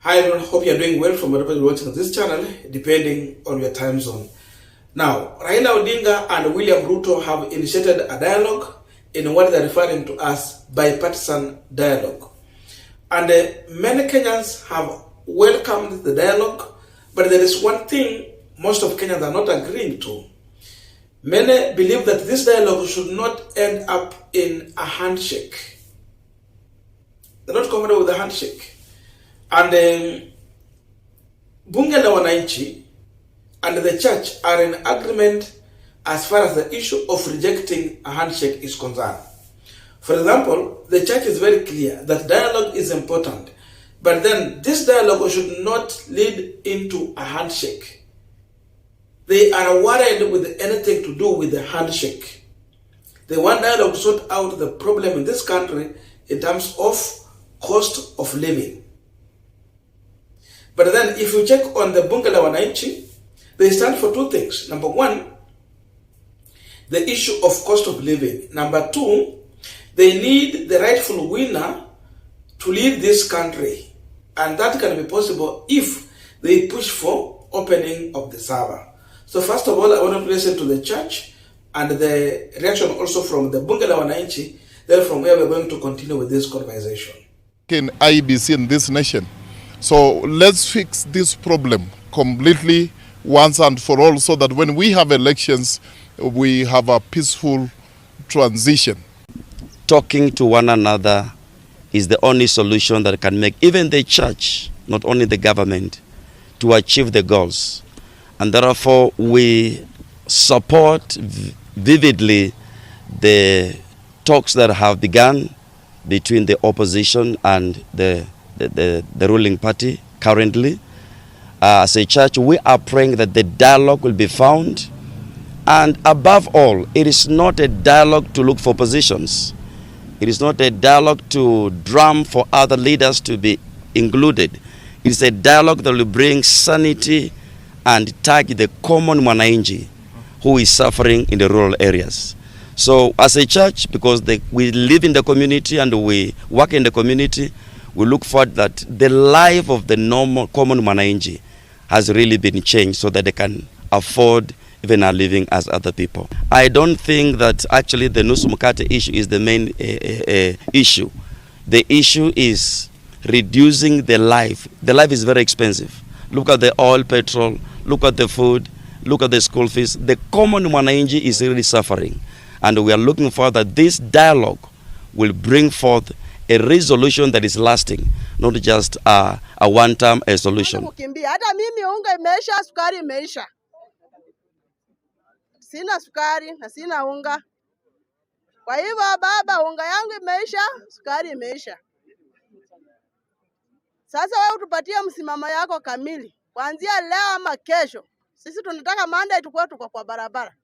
Hi everyone, hope you are doing well from wherever you're watching this channel, depending on your time zone. Now, Raila Odinga and William Ruto have initiated a dialogue in what they're referring to as bipartisan dialogue. And many Kenyans have welcomed the dialogue, but there is one thing most of Kenyans are not agreeing to. Many believe that this dialogue should not end up in a handshake. They're not comfortable with a handshake. And Bunge La Wananchi and the church are in agreement as far as the issue of rejecting a handshake is concerned. For example, the church is very clear that dialogue is important, but then this dialogue should not lead into a handshake. They are worried with anything to do with the handshake. They want dialogue to sort out the problem in this country in terms of cost of living. But then if you check on the Bunge La Wananchi, they stand for two things. Number one, the issue of cost of living. Number two, they need the rightful winner to lead this country. And that can be possible if they push for opening of the server. So first of all, I want to listen to the church and the reaction also from the Bunge La Wananchi. Then from where we're going to continue with this conversation. In IBC in this nation. So let's fix this problem completely once and for all so that when we have elections, we have a peaceful transition. Talking to one another is the only solution that can make even the church, not only the government, to achieve the goals. And therefore, we support vividly the talks that have begun between the opposition and the ruling party currently. As a church, we are praying that the dialogue will be found. And above all, it is not a dialogue to look for positions. It is not a dialogue to drum for other leaders to be included. It is a dialogue that will bring sanity and target the common Mwananchi who is suffering in the rural areas. So as a church, because we live in the community and we work in the community, we look forward that the life of the normal common Mwananchi has really been changed so that they can afford even a living as other people. I don't think that actually the nusu mkate issue is the main issue. The issue is reducing the life. The life is very expensive. Look at the oil, petrol, look at the food, look at the school fees. The common Mwananchi is really suffering. And we are looking for that this dialogue will bring forth a resolution that is lasting, not just a one-time solution. Hata mimi unga imeisha, sukari imeisha. Sina sukari na sina unga. Kwa hivyo baba, unga yangu imeisha, sukari imeisha. Sasa wewe utupatie msimamo yako kamili. Kuanzia leo ama kesho. Sisi tunataka Monday tukue tuko kwa barabara.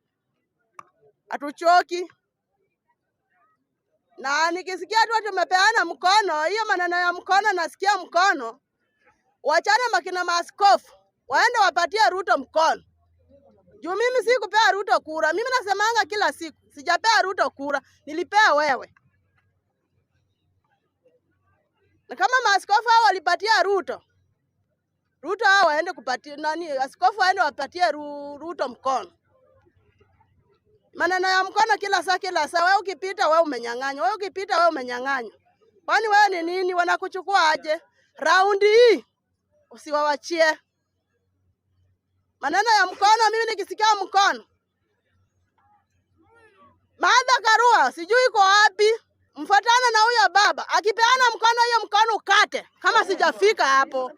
Hatuchoki. Na nikisikia tu tumepeana mkono, hiyo maneno ya mkono nasikia mkono. Wachane makina maaskofu, waende wapatie Ruto mkono. Juu mimi sikupea Ruto kura. Mimi nasemanga kila siku, sijapea Ruto kura, nilipea wewe. Na kama maaskofu hao walipatia Ruto hao waende kupatia nani? Askofu waende wapatie Ruto mkono. Maneno ya mkono kila saa, wewe ukipita wewe umenyang'anywa, wewe ukipita wewe umenyang'anywa. Kwani wewe ni nini? Wanakuchukua aje? Raundi hii usiwawachie. Maneno ya mkono, mimi nikisikia mkono. Martha Karua, sijui iko wapi? Mfuatana na huyo baba. Akipeana mkono, hiyo mkono ukate. Kama sijafika hapo.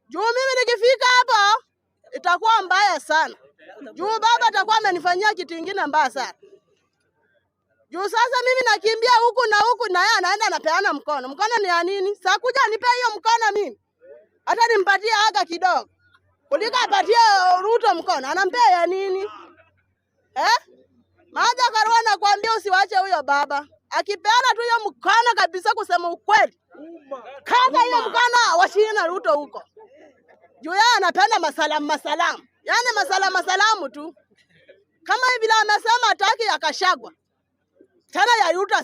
Juu mimi nikifika hapo itakuwa mbaya sana. Juu baba atakuwa amenifanyia kitu kingine mbaya sana. Juu sasa mimi nakimbia huku na yeye anaenda anapeana mkono. Mkono ni ya nini? Sasa kuja nipe hiyo mkono mimi. Hata nimpatie aga kidogo. Kuliko apatie Ruto mkono, anampea ya nini? Martha Karua nakwambia usiwache huyo baba. Akipeana tu hiyo mkono kabisa kusema ukweli. Kaka hiyo mkono washina Ruto huko. Juu yeye anapenda masalamu. Yaani masalamu tu. Kama hivi la amesema hataki akashagwa. Tena ya Ruto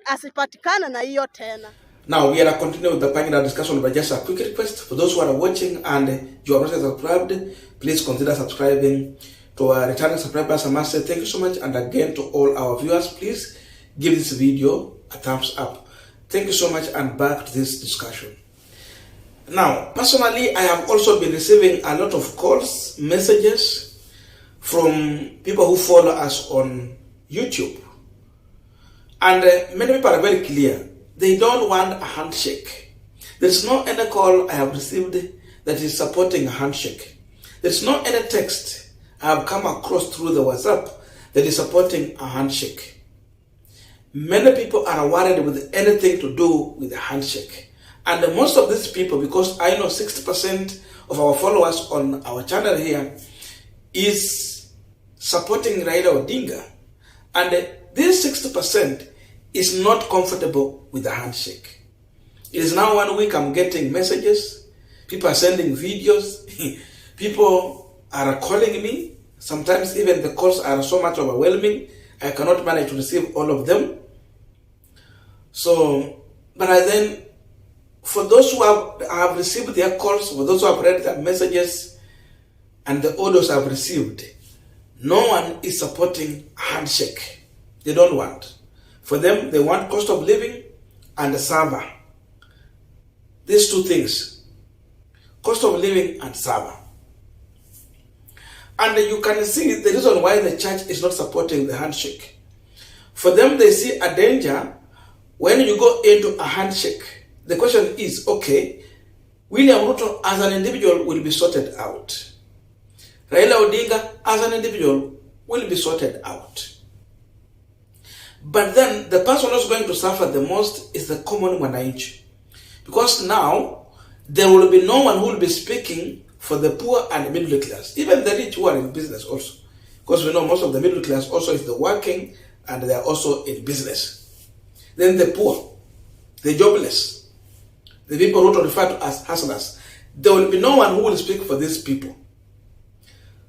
asipatikana na hiyo tena. Now we are continuing with the panel discussion, but just a quick request for those who are watching and you are not subscribed, please consider subscribing. To our returning subscribers, I must say thank you so much, and again to all our viewers, please give this video a thumbs up. Thank you so much, and back to this discussion. Now, personally, I have also been receiving a lot of calls, messages from people who follow us on YouTube. And many people are very clear. They don't want a handshake. There's no any call I have received that is supporting a handshake. There's no any text I have come across through the WhatsApp that is supporting a handshake. Many people are worried with anything to do with a handshake. And most of these people, because I know 60% of our followers on our channel here is supporting Raila Odinga. And this 60% is not comfortable with the handshake. It is now 1 week I'm getting messages. People are sending videos. People are calling me. Sometimes even the calls are so much overwhelming, I cannot manage to receive all of them. So, but then, for those who have received their calls, for those who have read their messages, and the orders I've received, no one is supporting a handshake. They don't want. For them, they want cost of living and a server. These two things, cost of living and server. And you can see the reason why the church is not supporting the handshake. For them, they see a danger when you go into a handshake. The question is, okay, William Ruto as an individual will be sorted out. Raila Odinga as an individual will be sorted out. But then the person who's going to suffer the most is the common Wananchi. Because now there will be no one who will be speaking for the poor and middle class, even the rich who are in business also. Because we know most of the middle class also is the working and they are also in business. Then the poor, the jobless, the people who are referred to as hustlers, there will be no one who will speak for these people.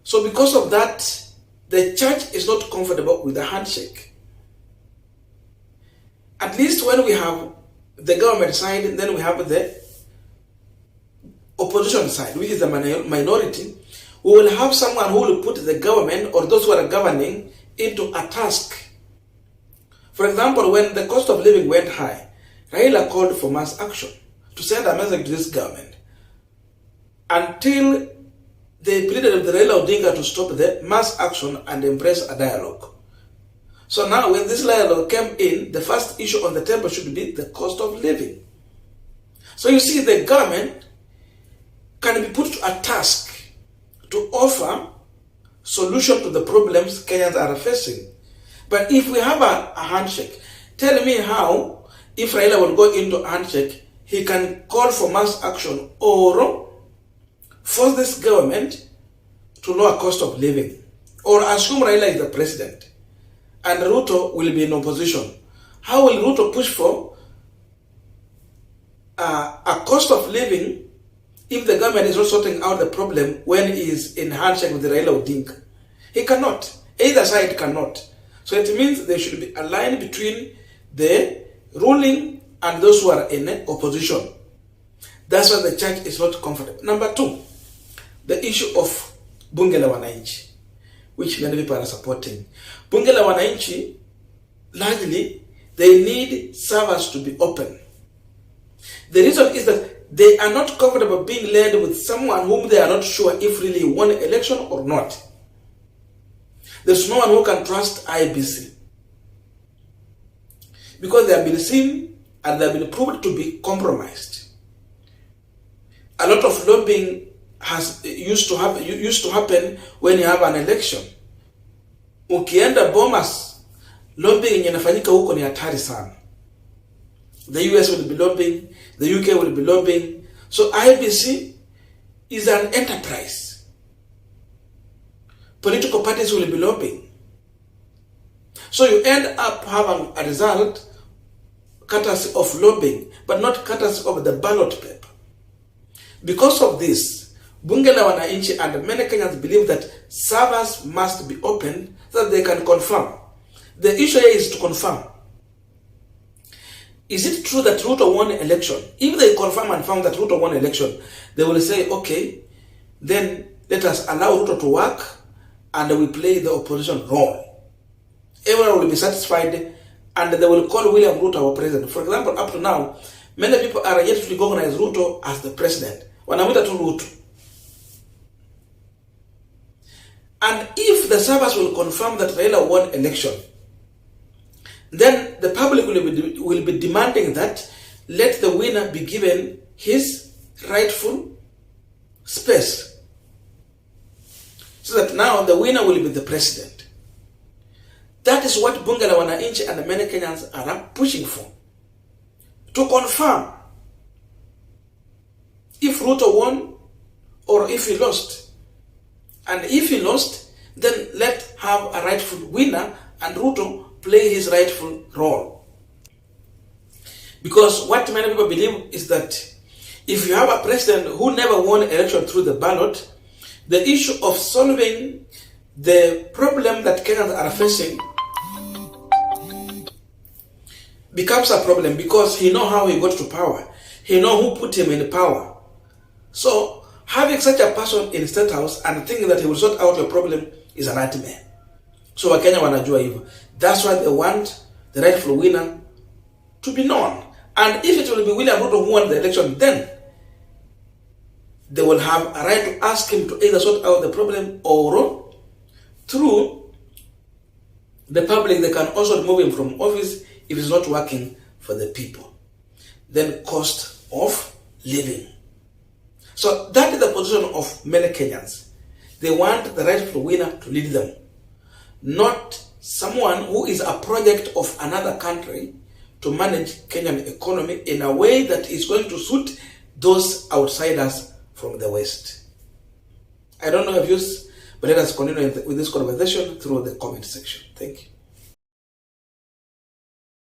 So because of that, the church is not comfortable with the handshake. At least when we have the government side, then we have the opposition side, which is the minority. We will have someone who will put the government or those who are governing into a task. For example, when the cost of living went high, Raila called for mass action to send a message to this government. Until they pleaded with Raila Odinga to stop the mass action and embrace a dialogue. So now when this dialogue came in, the first issue on the table should be the cost of living. So you see, the government can be put to a task to offer solution to the problems Kenyans are facing. But if we have a handshake, tell me how, if Raila will go into a handshake, he can call for mass action or force this government to lower cost of living. Or assume Raila is the president and Ruto will be in opposition. How will Ruto push for a cost of living if the government is not sorting out the problem when he is in handshake with Raila Odinga? He cannot. Either side cannot. So it means there should be a line between the ruling and those who are in opposition. That's why the church is not comfortable. Number two, the issue of Bunge La Wananchi, which many people are supporting. Bunge La Wananchi, largely, they need servers to be open. The reason is that they are not comfortable being led with someone whom they are not sure if really won an election or not. There's no one who can trust IBC. Because they have been seen and they have been proved to be compromised. A lot of lobbying used to happen when you have an election. Ukienda Bomas, lobbying inafanyika huko ni hatari sana. The US will be lobbying, the UK will be lobbying. So IBC is an enterprise. Political parties will be lobbying. So you end up having a result courtesy of lobbying, but not courtesy of the ballot paper. Because of this, Bunge La Wananchi and many Kenyans believe that servers must be opened so that they can confirm. The issue here is to confirm. is it true that Ruto won election? If they confirm and found that Ruto won election, they will say, okay, then let us allow Ruto to work and we play the opposition role. Everyone will be satisfied and they will call William Ruto our president. For example, up to now, many people are yet to recognize Ruto as the president. Wanamwita tu Ruto. And if the servers will confirm that Raila won election, then the public will be demanding that let the winner be given his rightful space. So that now the winner will be the president. That is what Bunge La Wananchi and many Kenyans are pushing for. To confirm if Ruto won or if he lost. And if he lost, then let have a rightful winner and Ruto play his rightful role. Because what many people believe is that if you have a president who never won an election through the ballot, the issue of solving the problem that Kenyans are facing becomes a problem because he knows how he got to power. He knows who put him in power. So, having such a person in Statehouse and thinking that he will sort out your problem is a nightmare. So Wakenya wanajua hivyo. That's why they want the rightful winner to be known. And if it will be William Ruto who won the election, then they will have a right to ask him to either sort out the problem or through the public they can also remove him from office if it's not working for the people. Then cost of living. So that is the position of many Kenyans. They want the rightful winner to lead them, not someone who is a project of another country to manage Kenyan economy in a way that is going to suit those outsiders from the West. I don't know your views, but let us continue with this conversation through the comment section. Thank you.